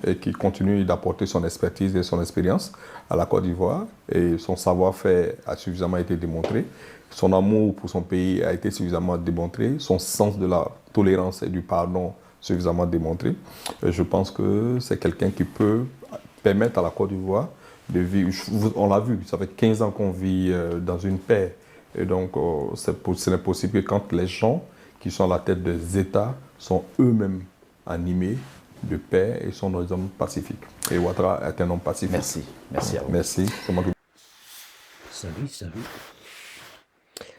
et qui continue d'apporter son expertise et son expérience à la Côte d'Ivoire. Et son savoir-faire a suffisamment été démontré. Son amour pour son pays a été suffisamment démontré. Son sens de la tolérance et du pardon suffisamment démontré. Et je pense que c'est quelqu'un qui peut permettre à la Côte d'Ivoire de vivre. On l'a vu, ça fait 15 ans qu'on vit dans une paix. Et donc, ce n'est possible que quand les gens qui sont à la tête des États sont eux-mêmes animés de paix et sont des hommes pacifiques. Et Ouattara est un homme pacifique. Merci. Merci à vous. Merci. C'est moi qui... Salut.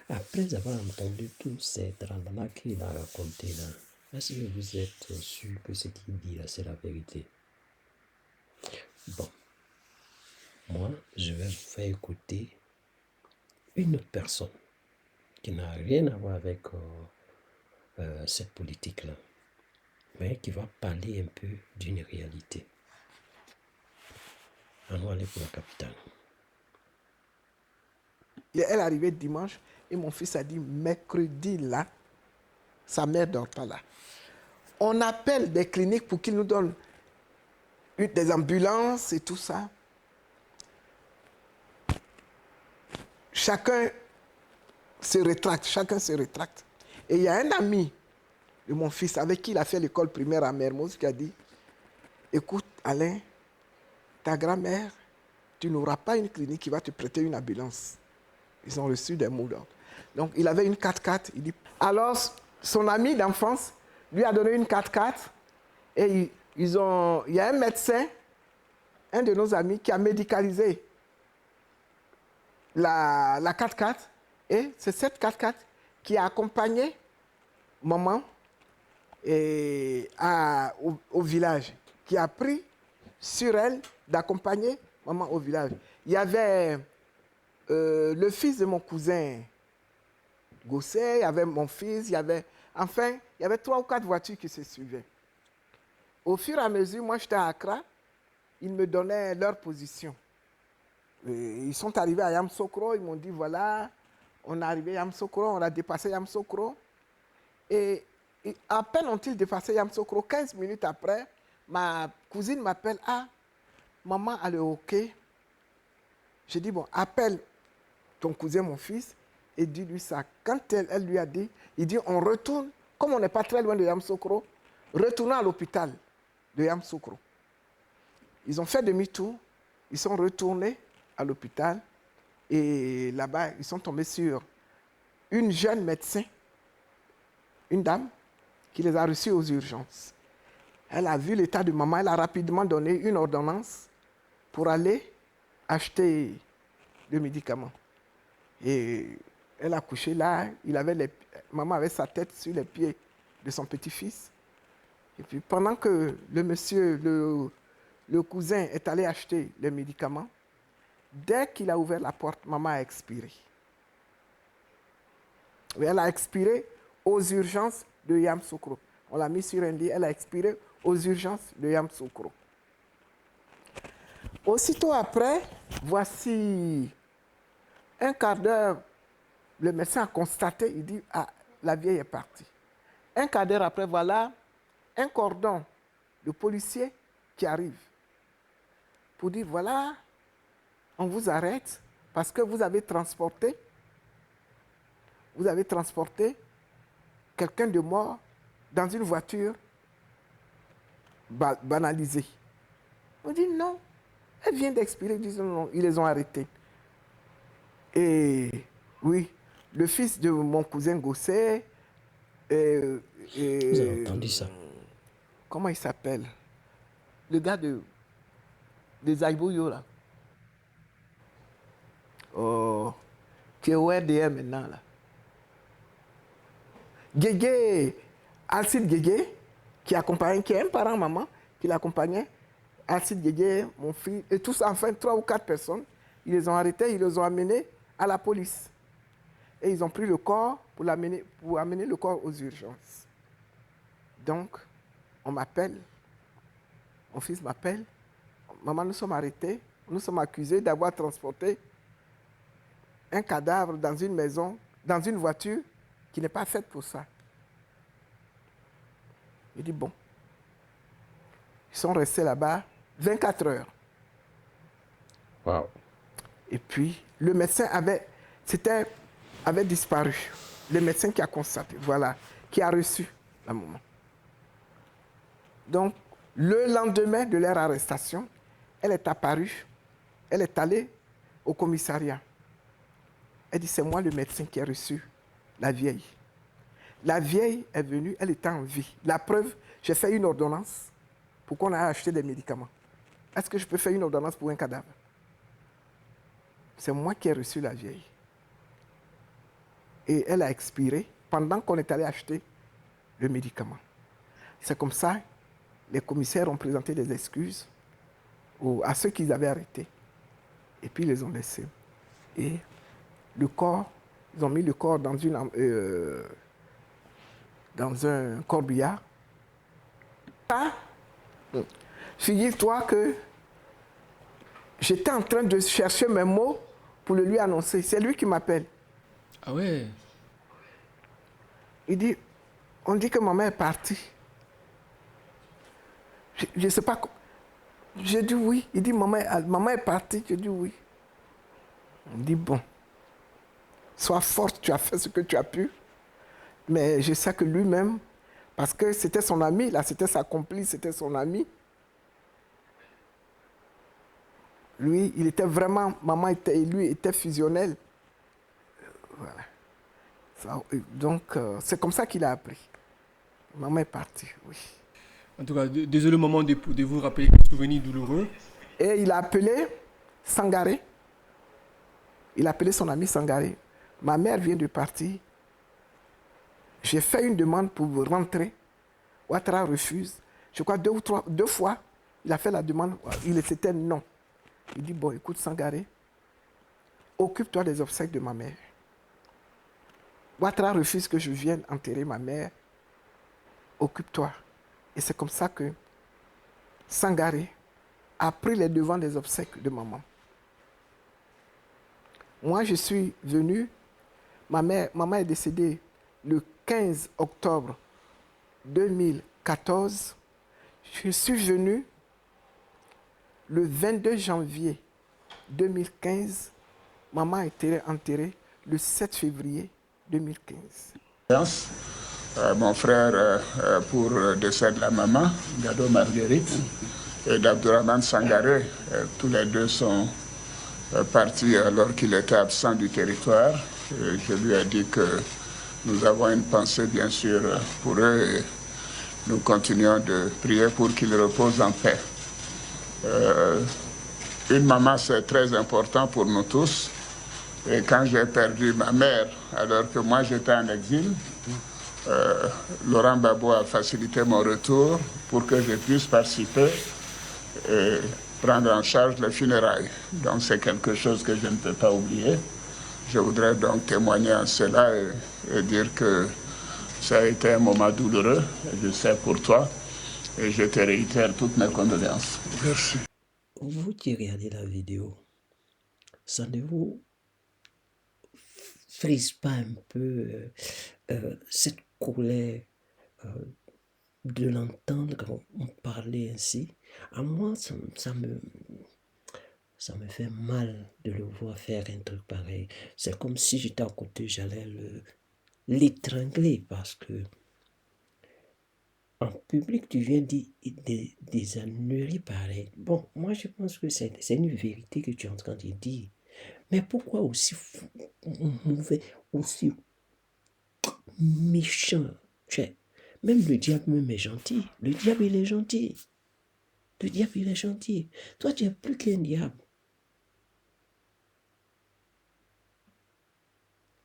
Après avoir entendu tous ces drames-là qu'il a racontés là, est-ce que vous êtes sûr que ce qu'il dit là, c'est la vérité? Bon. Moi, je vais vous faire écouter une autre personne qui n'a rien à voir avec cette politique-là, mais qui va parler un peu d'une réalité. Allons aller pour la capitale. Elle est arrivée dimanche et mon fils a dit mercredi là, sa mère ne dort pas là. On appelle des cliniques pour qu'ils nous donnent des ambulances et tout ça. Chacun se rétracte. Et il y a un ami de mon fils avec qui il a fait l'école primaire à Mermoz qui a dit écoute Alain, ta grand-mère, tu n'auras pas une clinique qui va te prêter une ambulance. Ils ont reçu des mots d'ordre. Donc il avait une 4x4. Il dit, alors son ami d'enfance lui a donné une 4x4 et il y a un médecin, un de nos amis, qui a médicalisé la 4x4 et c'est cette 4x4 qui a accompagné maman au village, qui a pris sur elle d'accompagner maman au village. Il y avait le fils de mon cousin Gosset, il y avait mon fils, il y avait 3 ou 4 voitures qui se suivaient. Au fur et à mesure, moi j'étais à Accra, ils me donnaient leur position. Et ils sont arrivés à Yamoussoukro, ils m'ont dit voilà, on est arrivé à Yamoussoukro, on a dépassé Yamoussoukro. Et à peine ont-ils dépassé Yamoussoukro, 15 minutes après, ma cousine m'appelle, ah, maman a le hockey. J'ai dit, bon, appelle ton cousin, mon fils, et dis-lui ça. Quand elle lui a dit, il dit, on retourne, comme on n'est pas très loin de Yamoussoukro, retournons à l'hôpital de Yamoussoukro. Ils ont fait demi-tour, ils sont retournés à l'hôpital, et là-bas, ils sont tombés sur une jeune médecin, une dame, qui les a reçus aux urgences. Elle a vu l'état de maman, elle a rapidement donné une ordonnance pour aller acheter le médicament. Et elle a couché là, maman avait sa tête sur les pieds de son petit-fils. Et puis pendant que le monsieur, le cousin est allé acheter les médicaments, dès qu'il a ouvert la porte, maman a expiré. Et elle a expiré aux urgences de Yamoussoukro. On l'a mis sur un lit, elle a expiré aux urgences de Yamoussoukro. Aussitôt après, voici un quart d'heure, le médecin a constaté, il dit, ah, la vieille est partie. Un quart d'heure après, voilà un cordon de policiers qui arrive pour dire, voilà, on vous arrête parce que vous avez transporté quelqu'un de mort dans une voiture banalisée. On dit non, elle vient d'expirer, ils disent non, ils les ont arrêtés. Et oui, le fils de mon cousin Gosset. Vous avez entendu ça? Comment il s'appelle? Le gars des Aïbouyo là. Oh, qui est au RDM maintenant là. Guégué, Alcide Guégué, qui est un parent maman, qui l'accompagnait. Alcide Guégué, mon fils, et tous, enfin 3 ou 4 personnes, ils les ont arrêtés, ils les ont amenés à la police. Et ils ont pris le corps pour amener le corps aux urgences. Donc, on m'appelle, mon fils m'appelle, maman, nous sommes arrêtés, nous sommes accusés d'avoir transporté un cadavre dans une maison, dans une voiture qui n'est pas faite pour ça. Il dit, bon. Ils sont restés là-bas 24 heures. Wow. Et puis, le médecin avait disparu. Le médecin qui a constaté, voilà, qui a reçu la maman. Donc, le lendemain de leur arrestation, elle est apparue, elle est allée au commissariat. Elle dit, c'est moi le médecin qui a reçu la vieille. La vieille est venue, elle était en vie. La preuve, j'ai fait une ordonnance pour qu'on aille acheter des médicaments. Est-ce que je peux faire une ordonnance pour un cadavre? C'est moi qui ai reçu la vieille. Et elle a expiré pendant qu'on est allé acheter le médicament. C'est comme ça, les commissaires ont présenté des excuses à ceux qu'ils avaient arrêtés. Et puis ils les ont laissés. Et le corps, ils ont mis le corps dans un corbillard. Ah, figure-toi que j'étais en train de chercher mes mots pour le lui annoncer. C'est lui qui m'appelle. Ah ouais. Il dit, on dit que maman est partie. Je ne sais pas. J'ai dit oui. Il dit, maman est partie. J'ai dit oui. On dit, bon, sois forte, tu as fait ce que tu as pu. Mais je sais que lui-même, parce que c'était son ami, là, c'était sa complice, c'était son ami. Lui, il était vraiment, lui était fusionnel. Voilà. Donc, c'est comme ça qu'il a appris. Maman est partie, oui. En tout cas, désolé maman de vous rappeler des souvenirs douloureux. Et il a appelé Sangaré. Il a appelé son ami Sangaré. Ma mère vient de partir. J'ai fait une demande pour rentrer. Ouattara refuse. Je crois 2 fois, il a fait la demande. C'était non. Il dit, bon, écoute Sangaré, occupe-toi des obsèques de ma mère. Ouattara refuse que je vienne enterrer ma mère. Occupe-toi. Et c'est comme ça que Sangaré a pris les devants des obsèques de maman. Moi, je suis venu, maman est décédée le 15 octobre 2014. Je suis venu le 22 janvier 2015. Maman a été enterrée le 7 février 2015. Mon frère pour le décès de la maman, Gado Marguerite, et d'Abdourahmane Sangaré, tous les deux sont partis alors qu'il était absent du territoire. Et je lui ai dit que nous avons une pensée bien sûr pour eux et nous continuons de prier pour qu'ils reposent en paix. Une maman, c'est très important pour nous tous. Et quand j'ai perdu ma mère, alors que moi j'étais en exil, Laurent Gbagbo a facilité mon retour pour que je puisse participer et prendre en charge les funérailles. Donc c'est quelque chose que je ne peux pas oublier. Je voudrais donc témoigner en cela et dire que ça a été un moment douloureux, je sais pour toi, et je te réitère toutes mes condoléances. Merci. Vous qui regardez la vidéo, ça ne vous frise pas un peu cette colère de l'entendre parler ainsi? À moi, ça me fait mal de le voir faire un truc pareil. C'est comme si j'étais à côté, j'allais l'étrangler parce que en public, tu viens dire des âneries pareilles. Bon, moi, je pense que c'est une vérité que tu es en train de dire. Mais pourquoi aussi mauvais, aussi méchant? Même le diable même est gentil. Le diable, il est gentil. Le diable, il est gentil. Toi, tu es plus qu'un diable.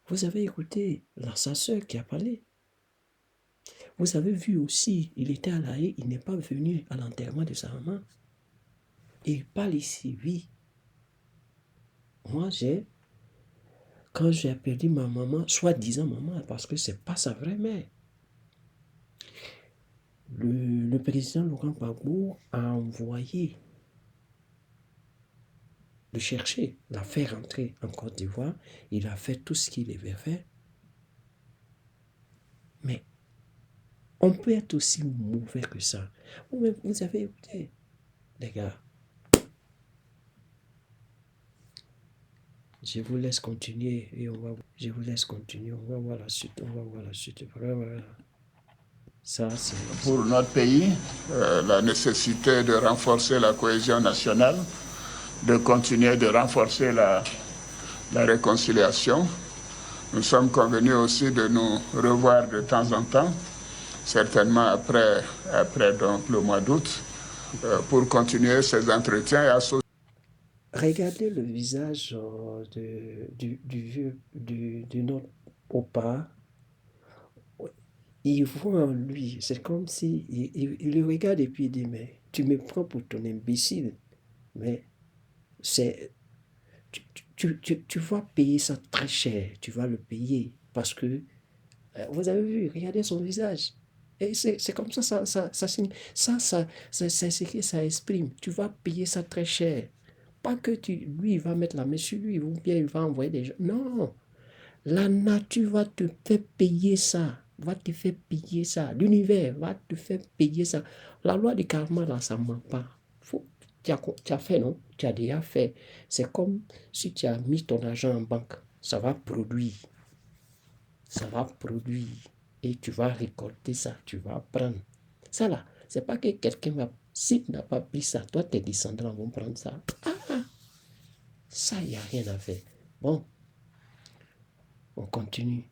Vous avez écouté sa sœur qui a parlé. Vous avez vu aussi, il était à La Haye, il n'est pas venu à l'enterrement de sa maman. Et il parle ici, oui. Moi, quand j'ai perdu ma maman, soi-disant maman, parce que c'est pas sa vraie mère, le président Laurent Gbagbo a envoyé le chercher, l'a fait rentrer en Côte d'Ivoire, il a fait tout ce qu'il devait faire. Mais On peut être aussi mauvais que ça. Vous avez écouté, les gars. Je vous laisse continuer et je vous laisse continuer. On va voir la suite. Voilà. Ça, c'est... Pour notre pays, la nécessité de renforcer la cohésion nationale, de continuer de renforcer la réconciliation. Nous sommes convenus aussi de nous revoir de temps en temps, certainement après donc, le mois d'août, pour continuer ces entretiens et associer. Regardez le visage de notre opa. Il voit en lui, c'est comme si il le regarde et puis il dit, mais tu me prends pour ton imbécile. Mais tu vas payer ça très cher, tu vas le payer. Parce que, vous avez vu, regardez son visage. Et c'est comme ça, c'est ce que ça exprime. Tu vas payer ça très cher. Pas que lui, il va mettre la main sur lui, ou bien il va envoyer des gens. Non, la nature va te faire payer ça. Va te faire payer ça. L'univers va te faire payer ça. La loi du karma, là, ça ne ment pas. Tu as fait, non? Tu as déjà fait. C'est comme si tu as mis ton argent en banque. Ça va produire. Ça va produire. Et tu vas récolter ça. Tu vas prendre. Ça, là, c'est pas que quelqu'un va... Si tu n'as pas pris ça, toi, tes descendants vont prendre ça. Ça, il n'y a rien à faire. Bon, on continue.